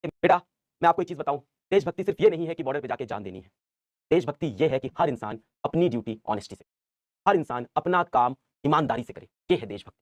बेटा, मैं आपको एक चीज़ बताऊँ, देशभक्ति सिर्फ़ ये नहीं है कि बॉर्डर पे जाके जान देनी है। देशभक्ति ये है कि हर इंसान अपनी ड्यूटी ऑनेस्टी से, हर इंसान अपना काम ईमानदारी से करे, ये है देशभक्ति।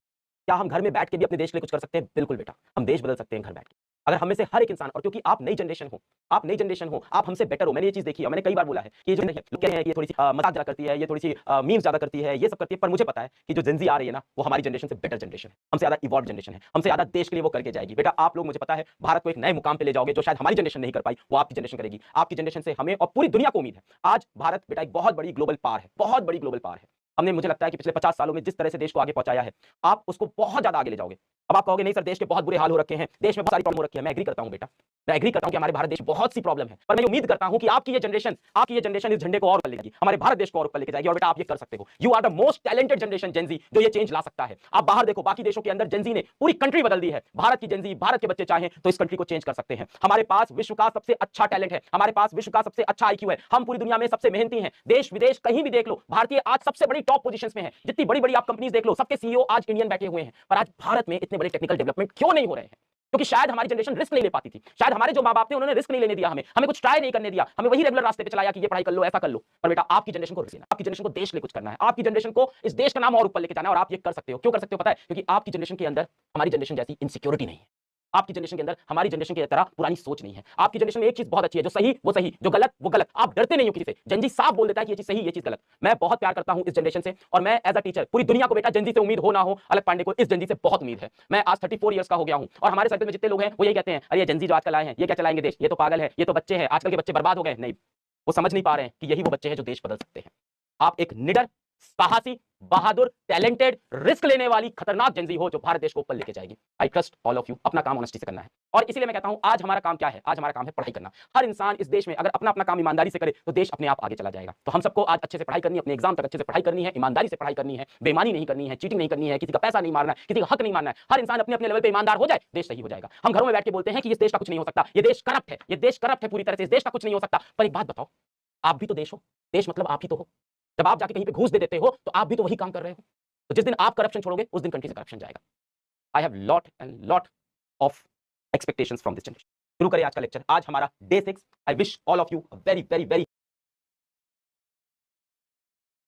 क्या हम घर में बैठ के भी अपने देश के लिए कुछ कर सकते हैं? बिल्कुल बेटा, हम देश बदल सकते हैं घर बैठ के। अगर हम में से हर एक इंसान, और क्योंकि आप नई जनरेशन हो, आप नई जनरेशन हो, आप हमसे बेटर हो। मैंने ये चीज़ देखी है, मैंने कई बार बोला है कि ये जो लोग कह रहे हैं कि ये थोड़ी-सी मज़ाक ज़्यादा करती है, ये थोड़ी-सी मीम्स ज़्यादा करती है, ये सब करती है, पर मुझे पता है कि जो जेन ज़ी आ रही है ना, वो हमारी जनरेशन से बेटर जनरेशन है, हमसे ज़्यादा इवॉल्व्ड जनरेशन है, हमसे ज़्यादा देश के लिए वो करके जाएगी। बेटा, आप लोग मुझे पता है भारत को एक नए मुकाम पे ले जाओगे, जो शायद हमारी जनरेशन नहीं कर पाई, वो आपकी जनरेशन करेगी। आपकी जनरेशन से हमें और पूरी दुनिया को उम्मीद है। आज भारत बेटा एक बहुत बड़ी ग्लोबल पावर है, बहुत बड़ी ग्लोबल पावर है। हमने, मुझे लगता है कि पिछले 50 सालों में जिस तरह से देश को आगे पहुंचाया है, आप उसको बहुत ज्यादा आगे ले जाओगे। अब आप कहोगे नहीं सर, देश के बहुत बुरे हाल हो रखे हैं, देश में बहुत सारी प्रॉब्लम हो रखी है। मैं एग्री करता हूं बेटा, मैं एग्री करता हूं कि हमारे भारत देश में बहुत सी प्रॉब्लम है, पर मैं उम्मीद करता हूं कि आपकी ये जनरेशन इस झंडे को और ऊपर ले जाएगी, हमारे भारत देश को और ऊपर लेके जाएगी। और बेटा, आप ये कर सकते हो। You are the most talented generation Gen Z, जो ये चेंज ला सकता है। आप बाहर देखो, बाकी देशों के अंदर जेनजी ने पूरी कंट्री बदल दी है। भारत की जेनजी, भारत के बच्चे चाहें तो इस कंट्री को चेंज कर सकते हैं। हमारे पास विश्व का सबसे अच्छा टैलेंट है, हमारे पास विश्व का सबसे अच्छा आईक्यू है, हम पूरी दुनिया में सबसे मेहनती हैं। देश विदेश कहीं भी देख लो, भारतीय आज सबसे बड़ी टॉप पोजीशंस में है। जितनी बड़ी बड़ी आप कंपनीज देख लो, सबके सीईओ आज इंडियन बैठे हुए हैं। पर आज भारत में इतने बड़े टेक्निकल डेवलपमेंट क्यों नहीं हो रहे हैं? क्योंकि शायद हमारी जनरेशन रिस्क नहीं ले पाती थी। शायद हमारे जो माँ-बाप थे, उन्होंने रिस्क नहीं लेने दिया हमें, हमें कुछ ट्राई नहीं करने दिया, हमें वही रेगुलर रास्ते पे चलाया कि ये पढ़ाई कर लो, ऐसा कर लो। पर बेटा, आपकी जनरेशन को रिस्क लेना, आपकी जनरेशन को देश के लिए कुछ करना है, आपकी जनरेशन को इस देश का नाम और ऊपर लेके जाना है, और आप ये कर सकते हो। क्यों कर सकते हो पता है? क्योंकि आपकी जनरेशन के अंदर हमारी जनरेशन जैसी इनसिक्योरिटी नहीं है। आपकी जनरेशन के अंदर हमारी जनरेशन की तरह पुरानी सोच नहीं है। आपकी जनरेशन में एक चीज बहुत अच्छी है, जो सही वो सही, जो गलत वो गलत। आप डरते नहीं हो किसी से। जेनजी साफ बोल देता है कि ये चीज सही, ये चीज गलत। मैं बहुत प्यार करता हूं इस जनरेशन से, और मैं एज अ टीचर पूरी दुनिया को बेटा, जेनजी से उम्मीद हो ना हो, अलग पांडे को इस जेनजी से बहुत उम्मीद है। मैं आज 34 ईयर्स का हो गया हूं, और हमारे सर्कल में जितने लोग हैं वो यही कहते हैं, अरे ये जेनजी जो आजकल आए हैं, ये क्या चलाएंगे देश, ये तो पागल है, ये तो बच्चे हैं, आजकल के बच्चे बर्बाद हो गए। नहीं, वो समझ नहीं पा रहे हैं कि यही वो बच्चे हैं जो देश बदल सकते हैं। आप एक निडर, साहसी, बहादुर, टैलेंटेड, रिस्क लेने वाली खतरनाक जेनजी हो, जो भारत देश को ऊपर लेके जाएगी। I trust all of you. अपना काम ऑनेस्टी से करना है, और इसीलिए मैं कहता हूं, आज हमारा काम क्या है? आज हमारा काम है पढ़ाई करना। हर इंसान इस देश में अगर अपना अपना काम ईमानदारी से करे, तो देश अपने आप आगे चला जाएगा। तो हम सबको आज अच्छे से पढ़ाई करनी है, अपने एग्जाम तक अच्छे से पढ़ाई करनी है, ईमानदारी से पढ़ाई करनी है, बेईमानी नहीं करनी है, चीटिंग नहीं करनी है, किसी का पैसा नहीं मारना है, किसी का हक नहीं मारना है। हर इंसान अपने अपने लेवल पे ईमानदार हो जाए, देश सही हो जाएगा। हम घरों में बैठ के बोलते हैं कि इस देश का कुछ नहीं हो सकता, ये देश करप्ट है, ये देश करप्ट है पूरी तरह से, इस देश का कुछ नहीं हो सकता। पर एक बात बताओ, आप भी तो देश हो, देश मतलब आप ही तो हो। जब आप जाके कहीं पे घूस दे देते हो, तो आप भी तो वही काम कर रहे हो। तो जिस दिन आप करप्शन छोड़ोगे, उस दिन कंट्री से करप्शन जाएगा। I have lot and lot of expectations from this generation. शुरू करें आज का लेक्चर। आज हमारा day 6। I wish all of you a very very very